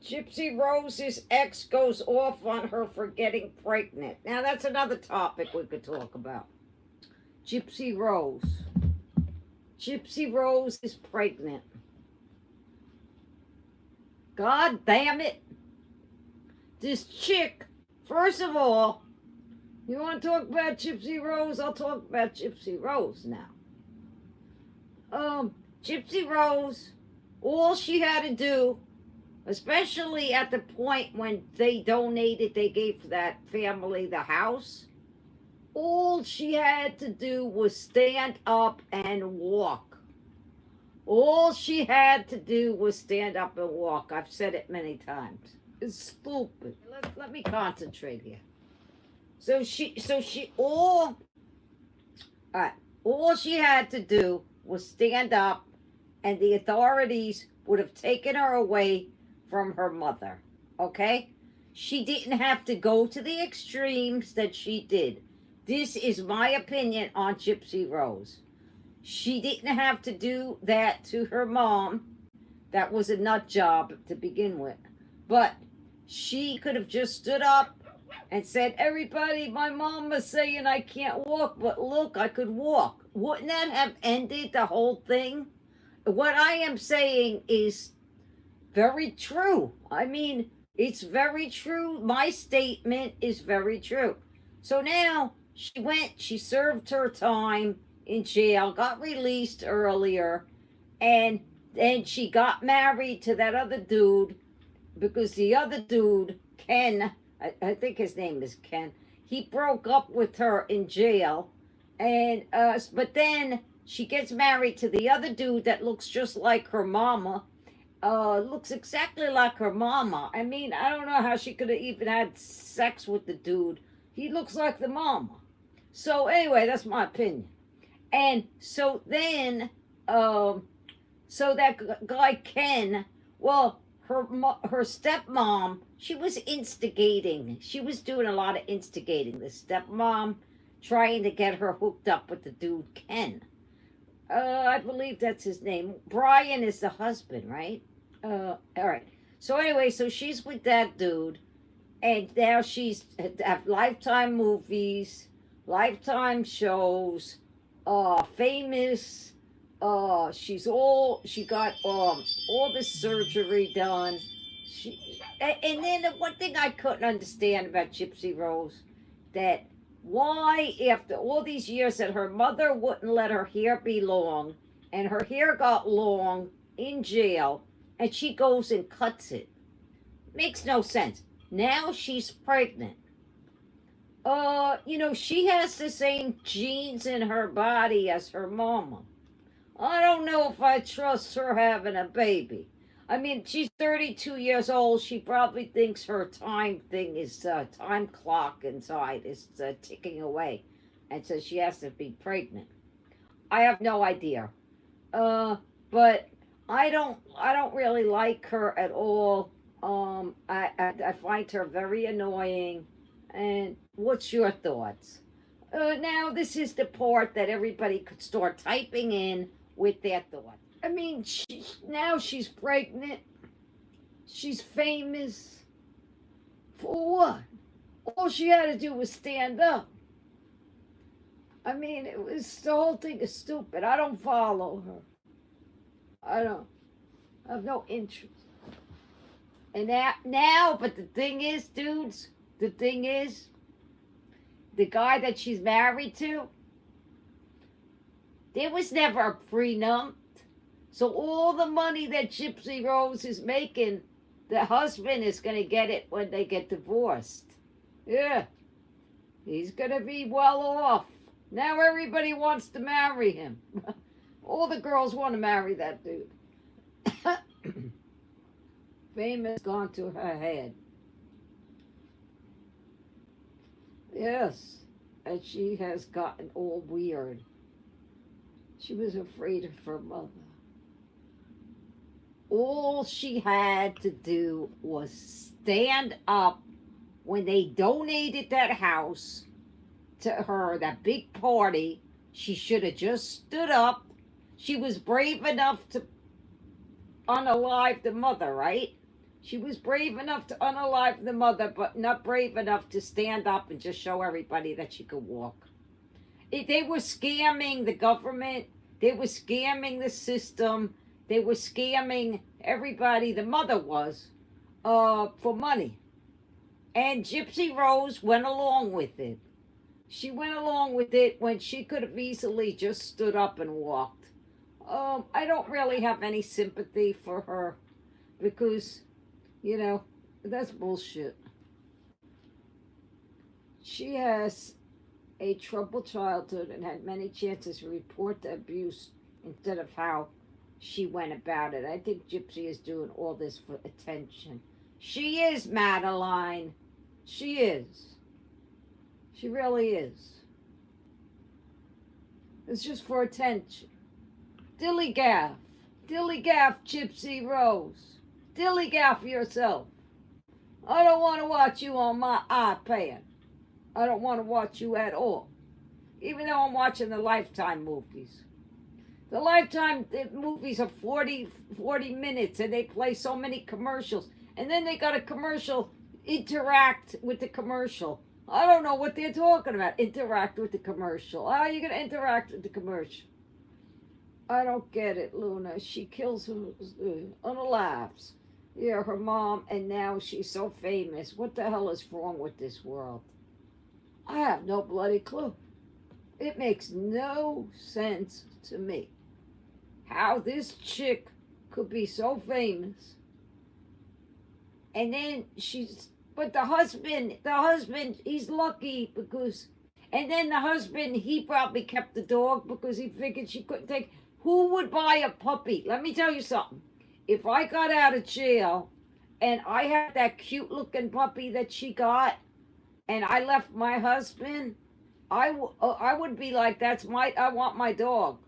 Gypsy Rose's ex goes off on her for getting pregnant. Now, that's another topic we could talk about. Gypsy Rose. Gypsy Rose is pregnant. God damn it. This chick, first of all, you want to talk about Gypsy Rose? I'll talk about Gypsy Rose now. Gypsy Rose, all she had to do, especially at the point when they gave that family the house, all she had to do was stand up and walk. All she had to do was stand up and walk. I've said it many times. It's stupid. Let me concentrate here. All right. All she had to do was stand up, and the authorities would have taken her away from her mother. Okay? She didn't have to go to the extremes that she did. This is my opinion on Gypsy Rose. She didn't have to do that to her mom. That was a nut job to begin with. But she could have just stood up and said, everybody, my mom is saying I can't walk, but look, I could walk. Wouldn't that have ended the whole thing? What I am saying is very true. I mean, it's very true. My statement is very true. So now she served her time in jail, got released earlier, and then she got married to that other dude because the other dude, Ken, I think his name is Ken, he broke up with her in jail, and but then she gets married to the other dude that looks just like her mama, looks exactly like her mama. I mean, I don't know how she could have even had sex with the dude. He looks like the mama. So anyway, that's my opinion. And so then, so that guy Ken, well, her stepmom, she was instigating. She was doing a lot of instigating. The stepmom trying to get her hooked up with the dude Ken. I believe that's his name. Brian is the husband, right? All right. So anyway, so she's with that dude, and now she's have Lifetime movies, Lifetime shows, famous. She got all the surgery done. And then the one thing I couldn't understand about Gypsy Rose, that why after all these years that her mother wouldn't let her hair be long, and her hair got long in jail, and she goes and cuts it. Makes no sense. Now she's pregnant. She has the same genes in her body as her mama. I don't know if I trust her having a baby. I mean, she's 32 years old. She probably thinks her time thing is time clock inside is ticking away, and so she has to be pregnant. I have no idea. But I don't really like her at all. I find her very annoying. And what's your thoughts? Now, this is the part that everybody could start typing in with their thoughts. I mean, now she's pregnant. She's famous. For what? All she had to do was stand up. I mean, the whole thing is stupid. I don't follow her. I have no interest. And now, but the thing is, dudes, the guy that she's married to, there was never a prenup. So all the money that Gypsy Rose is making, the husband is going to get it when they get divorced. Yeah. He's going to be well off. Now everybody wants to marry him. All the girls want to marry that dude. Fame has gone to her head. Yes, and she has gotten all weird. She was afraid of her mother. All she had to do was stand up when they donated that house to her, that big party. She should have just stood up. She was brave enough to unalive the mother, right? She was brave enough to unalive the mother, but not brave enough to stand up and just show everybody that she could walk. They were scamming the government. They were scamming the system. They were scamming everybody. The mother was, for money. And Gypsy Rose went along with it. She went along with it when she could have easily just stood up and walked. I don't really have any sympathy for her because, you know, that's bullshit. She has a troubled childhood and had many chances to report the abuse instead of how she went about it. I think Gypsy is doing all this for attention. She is, Madeline. She is. She really is. It's just for attention. Dillygaff. Dillygaff, Gypsy Rose. Dillygaff yourself. I don't want to watch you on my iPad. I don't want to watch you at all. Even though I'm watching the Lifetime movies. The Lifetime movies are 40 minutes and they play so many commercials. And then they got a commercial, interact with the commercial. I don't know what they're talking about. Interact with the commercial. How are you going to interact with the commercial? I don't get it, Luna. She kills him, unalives. Yeah, her mom, and now she's so famous. What the hell is wrong with this world? I have no bloody clue. It makes no sense to me how this chick could be so famous. And then but the husband, he's lucky because, and then the husband, he probably kept the dog because he figured she couldn't take, who would buy a puppy? Let me tell you something. If I got out of jail and I had that cute looking puppy that she got and I left my husband, I would be like, I want my dog.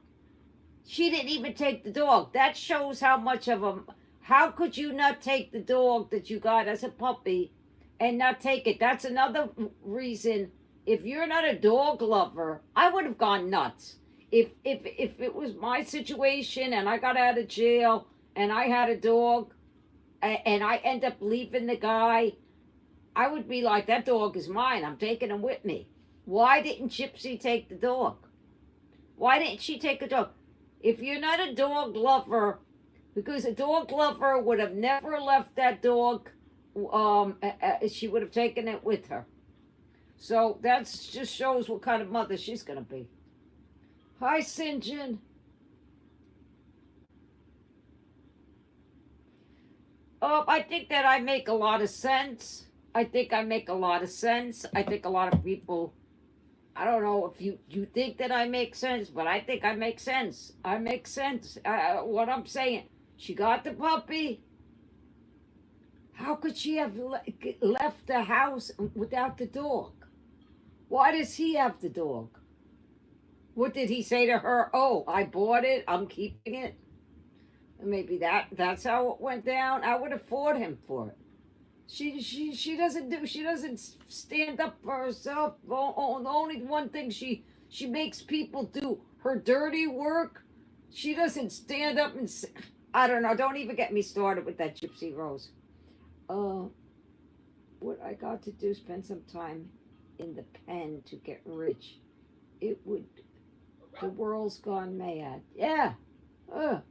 She didn't even take the dog. That shows how much of a, how could you not take the dog that you got as a puppy and not take it? That's another reason. If you're not a dog lover, I would have gone nuts. If it was my situation and I got out of jail and I had a dog and I end up leaving the guy, I would be like, that dog is mine. I'm taking him with me. Why didn't Gypsy take the dog? Why didn't she take a dog? If you're not a dog lover, because a dog lover would have never left that dog, she would have taken it with her. So that just shows what kind of mother she's going to be. Hi, Sinjin. I think that I make a lot of sense. I think I make a lot of sense. I think a lot of people, I don't know if you think that I make sense, but I think I make sense. I make sense. What I'm saying, she got the puppy. How could she have left the house without the dog? Why does he have the dog? What did he say to her? Oh, I bought it. I'm keeping it. Maybe that's how it went down. I would have fought him for it. She doesn't stand up for herself. The only one thing she makes people do her dirty work. She doesn't stand up and say, I don't know. Don't even get me started with that Gypsy Rose. What I got to do, spend some time in the pen to get rich. It would. The world's gone mad. Yeah. The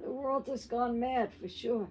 world has gone mad for sure.